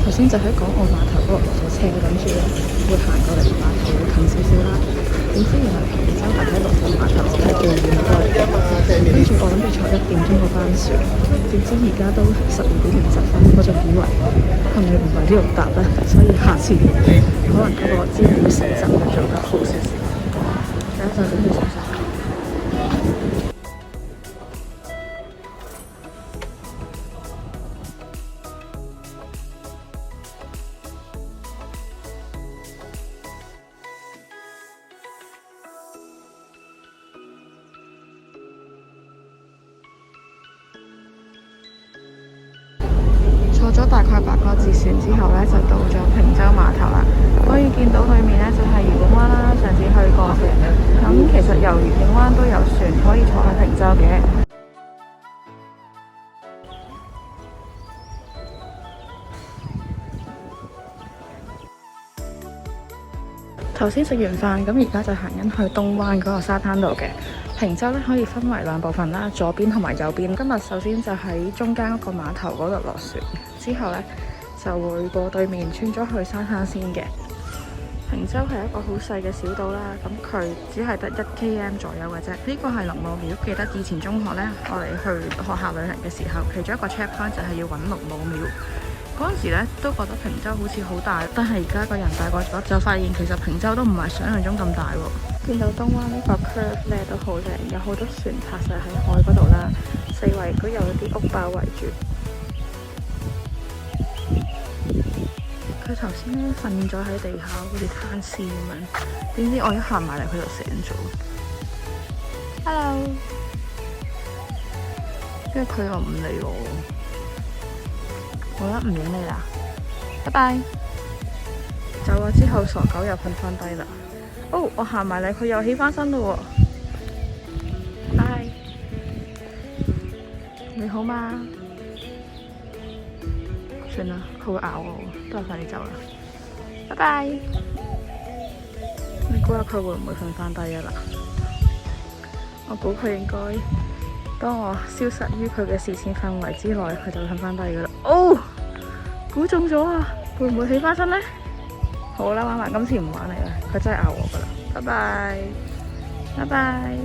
頭先就喺港澳碼頭嗰度落咗車，諗住咧會行過嚟碼頭會近少少啦。點知原來平洲大喺龍崗碼頭只係最遠嗰個，跟住我諗住坐1點鐘嗰班船，點知而家都12點20分，我仲以為係咪唔係呢度搭咧？所以下次可能嗰個資料搜集會做得好少少。等一陣準備上船。坐咗大概8個字船之後呢，就到咗坪洲碼頭啦。可以見到對面呢，就係愉景灣啦，上次去過嘅。咁其實由愉景灣都有船可以坐去坪洲嘅。頭先食完飯，咁而家就行緊去東灣嗰個沙灘度嘅。坪洲咧可以分為2部分啦，左邊同埋右邊。今日首先就喺中間嗰個碼頭嗰度落船，之後咧就會過對面穿咗去沙灘先嘅。坪洲係一個好細嘅小島啦，咁佢只係得1km 左右嘅啫。呢個係龍母廟，記得以前中學咧，我哋去學校旅行嘅時候，其中一個 check point 就係要揾龍母廟。嗰陣時咧都覺得坪洲好似好大，但係而家個人大個咗，就發現其實坪洲都唔係想象中咁大喎。見到東灣呢個 curve 咧都好靚，有好多船泊晒喺海嗰度啦，四圍都有啲屋包圍住。佢頭先咧瞓咗喺地下，好似攤屍咁樣，點知我一行埋嚟佢就醒咗。Hello， 跟住佢又唔理我。好啦，唔影你啦，拜拜。走咗之後，傻狗又瞓翻低啦。哦，我行埋嚟，佢又起翻身咯喎。拜。你好嗎？算啦，佢會咬我，都係快啲走啦。拜拜。你估下佢會唔會瞓翻低啊？我估佢應該。當我消失於佢嘅視線範圍之內，佢就瞓翻低噶啦。哦，估中咗啊！會唔會起翻身呢？好啦，玩埋今次唔玩你啦，佢真係咬我噶啦。拜拜，拜拜。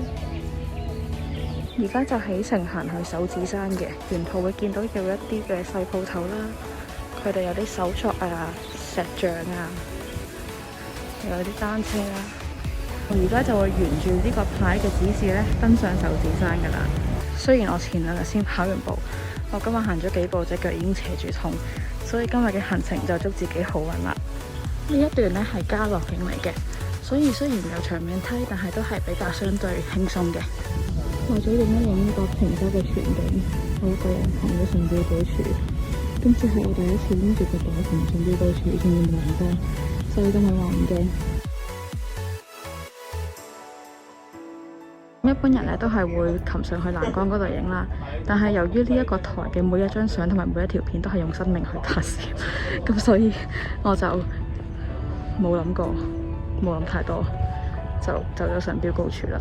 而家就起程行去手指山嘅，沿途會見到有一啲嘅細鋪頭啦，佢哋有啲手作啊、石像啊，又有啲單車啦。我而家就會沿住呢個牌嘅指示咧，登上手指山噶啦。雖然我前2日先跑完步，我今日行咗幾步，隻腳已經斜住痛，所以今日嘅行程就祝自己好運啦。呢一段咧係家樂徑嚟嘅，所以雖然有長命梯，但係都係比較相對輕鬆嘅。為咗影一影呢個坪洲嘅全景，我一個人行咗上吊島柱，今次係我第一次拎住個袋同上吊島柱仲要冇欄杆，所以今日話唔驚。一般人咧都係會擒上去欄杆嗰度影啦，但係由於呢一個台嘅每一張相同埋每一條片都係用生命去拍攝，咁所以我就冇諗過，冇諗太多，就走咗上標高處啦。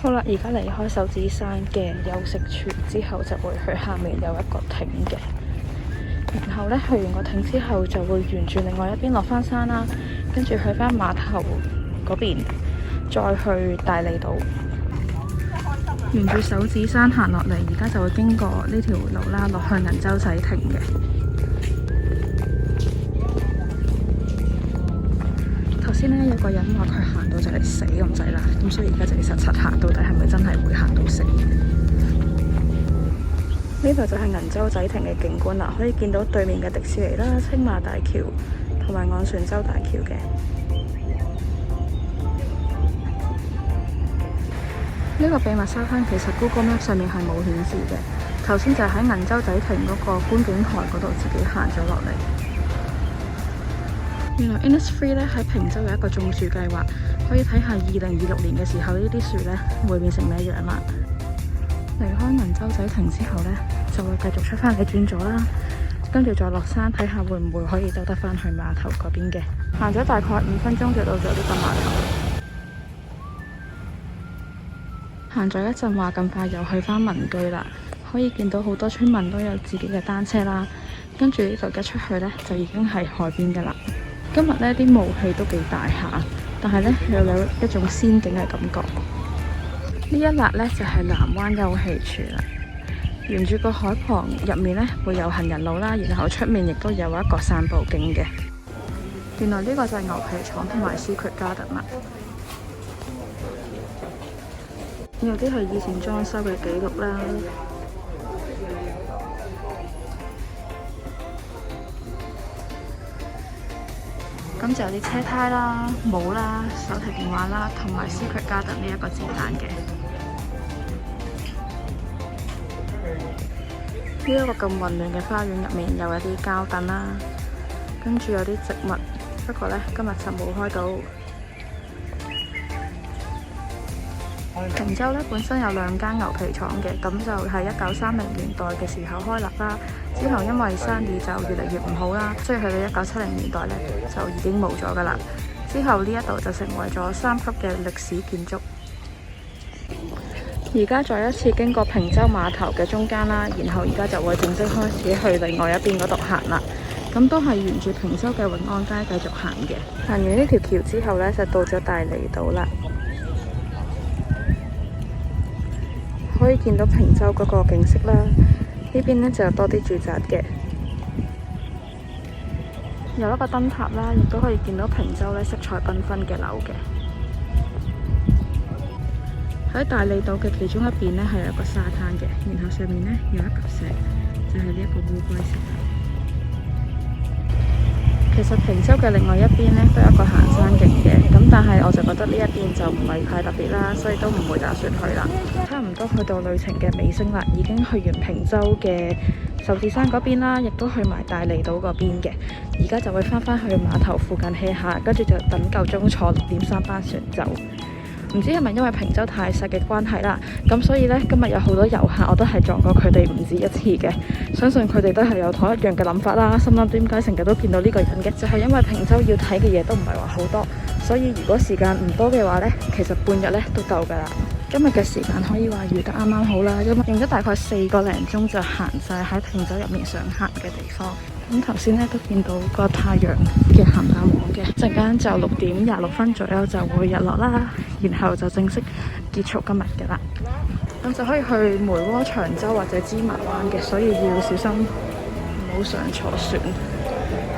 好啦，而家離開手指山嘅休息處之後，就會去下面有一個亭嘅，然後咧去完個亭之後，就會沿住另外一邊落翻山啦，跟住去翻碼頭嗰邊，再去大利島。沿住手指山行落嚟，而家就會經過呢條路啦，落向銀洲仔亭嘅。頭先呢，有個人話佢行到就嚟死咁滯啦，咁所以而家就要實實行，到底係咪真係會行到死？呢度就係銀洲仔亭嘅景觀啦，可以見到對面嘅迪士尼啦、青馬大橋同埋昂船洲大橋嘅。呢個秘密沙灘其實 Google Map 上面係冇顯示嘅，頭先就喺銀洲仔亭嗰個觀景台嗰度自己行咗落嚟。原來 Innisfree 咧喺坪洲有一個種樹計劃，可以睇下2026年嘅時候呢啲樹咧會變成咩樣啦。離開銀洲仔亭之後咧，就會繼續出翻嚟轉左啦，跟住再落山睇下會唔會可以走得翻去碼頭嗰邊嘅。行咗大概5分鐘就到咗呢個碼頭。行咗一陣話咁快又去返民居啦，可以見到好多村民都有自己嘅單車啦，跟住呢度一出去呢，就已經係海邊㗎啦。今日呢啲霧氣都幾大下，但係呢又有一種仙境嘅感覺。呢一笪呢，就係南灣休憩處啦。沿住個海旁入面呢，會有行人路啦，然後出面亦都有一個散步徑嘅。原來呢個就係牛皮廠同埋 Secret Garden 啦。有啲係以前裝修嘅記錄啦。咁就有啲車胎啦、帽啦、手提電話啦，同埋 Secret Garden 呢一個字眼嘅。呢一個咁混亂嘅花園入面，有一啲膠凳啦，跟住有啲植物，不過呢，今日就冇開到。坪洲呢本身有2間牛皮廠嘅，咁就係1930年代嘅時候開立啦。之後因為生意就越嚟越唔好啦，所以去到1970年代呢，就已經冇咗噶啦。之後呢一度就成為咗3級嘅歷史建築。而家再一次經過坪洲碼頭嘅中間啦，然後而家就會正式開始去另外一邊嗰度行啦。咁都係沿住坪洲嘅永安街繼續行嘅。行完呢條橋之後呢，就到咗大利島啦。可以見到坪洲嗰個景色啦。呢邊呢就有多啲住宅嘅，有一個燈塔啦，亦都可以見到坪洲呢色彩繽紛嘅樓嘅。喺大利島嘅其中一邊呢，係有一個沙灘嘅，然後上面呢有一嚿石，就係呢一個烏龜石。其實坪洲嘅另外一邊呢，都有一個行山徑嘅，咁但係我就覺得呢一邊就唔係太特別啦，所以都唔會打算去啦。差唔多去到旅程嘅尾聲啦，已經去完坪洲嘅壽司山嗰邊啦，亦都去埋大利島嗰邊嘅。而家就會翻去碼頭附近歇下，跟住就等夠鐘坐6點3班船走。唔知係咪因為坪洲太細嘅關係啦，咁所以呢，今日有好多遊客，我都係撞過佢哋唔止一次嘅。相信佢哋都係有同一樣嘅諗法啦。心諗點解成日都見到呢個人嘅？就係因為坪洲要睇嘅嘢都唔係話好多，所以如果時間唔多嘅話呢，其實半日呢都夠㗎啦。今日嘅時間可以話預得啱啱好啦，因為用咗大概4個零鐘就行晒喺坪洲入面想行嘅地方。咁頭先呢都見到個太陽嘅鹹淡黃嘅，陣間就6點26分左右就會日落啦，然後就正式結束今日嘅啦。咁就可以去梅窩、長洲或者芝麻灣嘅，所以要小心唔好上錯船。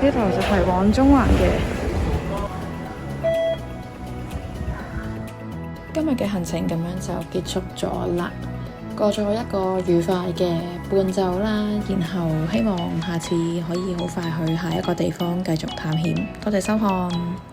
呢度就係往中環嘅。今日嘅行程咁樣就結束咗啦，過咗一個愉快嘅半晝啦，然後希望下次可以好快去下一個地方繼續探險。多謝收看。